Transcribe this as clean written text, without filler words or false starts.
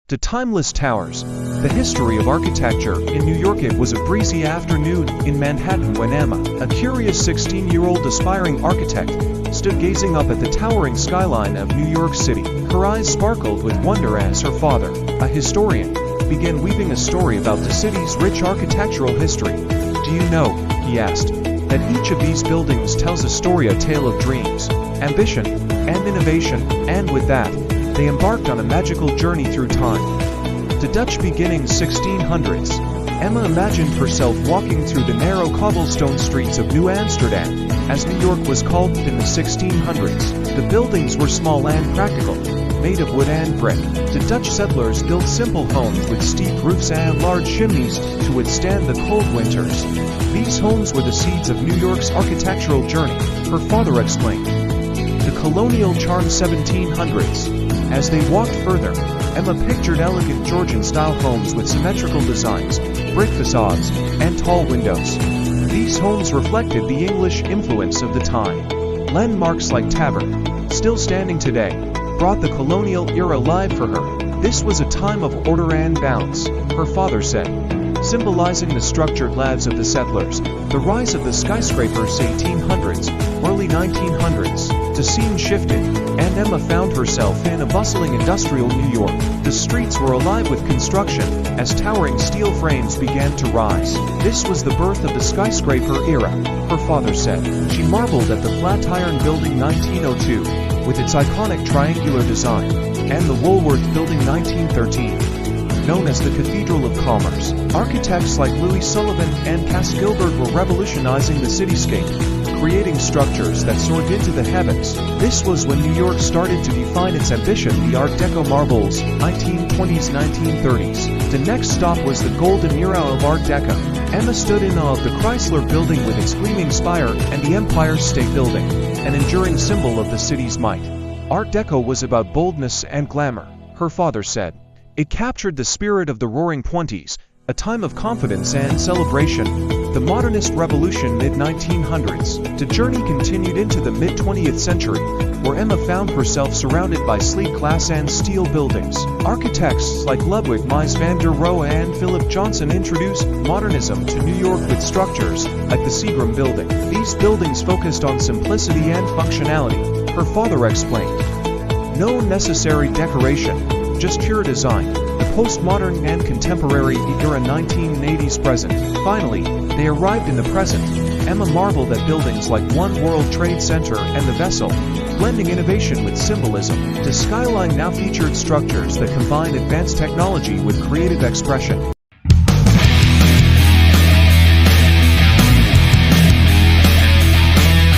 to timeless towers. The history of architecture in New York. It was a breezy afternoon in Manhattan when Emma, a curious 16-year-old aspiring architect, stood gazing up at the towering skyline of New York City. Her eyes sparkled with wonder as her father, a historian, began weaving a story about the city's rich architectural history. "Do you know," he asked, "that each of these buildings tells a story, a tale of dreams, ambition, and innovation?" And with that, they embarked on a magical journey through time. The Dutch beginning 1600s. Emma imagined herself walking through the narrow cobblestone streets of New Amsterdam, as New York was called in the 1600s. The buildings were small and practical, made of wood and brick. The Dutch settlers built simple homes with steep roofs and large chimneys to withstand the cold winters. These homes were the seeds of New York's architectural journey, her father explained. The colonial charm 1700s. As they walked further, Emma pictured elegant Georgian-style homes with symmetrical designs, brick facades, and tall windows. These homes reflected the English influence of the time. Landmarks like Tavern, still standing today, brought the colonial era alive for her. This was a time of order and balance, her father said, symbolizing the structured lives of the settlers. The rise of the skyscrapers 1800s, early 1900s, the scene shifted, and Emma found herself in a bustling industrial New York. The streets were alive with construction, as towering steel frames began to rise. This was the birth of the skyscraper era, her father said. She marveled at the Flatiron Building 1902, with its iconic triangular design, and the Woolworth Building 1913. Known as the Cathedral of Commerce. Architects like Louis Sullivan and Cass Gilbert were revolutionizing the cityscape, creating structures that soared into the heavens. This was when New York started to define its ambition, the Art Deco marvels, 1920s, 1930s. The next stop was the golden era of Art Deco. Emma stood in awe of the Chrysler Building with its gleaming spire and the Empire State Building, an enduring symbol of the city's might. Art Deco was about boldness and glamour, her father said. It captured the spirit of the Roaring Twenties, a time of confidence and celebration. The Modernist Revolution mid-1900s. The journey continued into the mid-20th century, where Emma found herself surrounded by sleek glass and steel buildings. Architects like Ludwig Mies van der Rohe and Philip Johnson introduced modernism to New York with structures like the Seagram Building. These buildings focused on simplicity and functionality, her father explained. No necessary decoration, just pure design. The postmodern and contemporary era 1980s present. Finally, they arrived in the present. Emma marveled at buildings like One World Trade Center and the Vessel, blending innovation with symbolism. The skyline now featured structures that combine advanced technology with creative expression.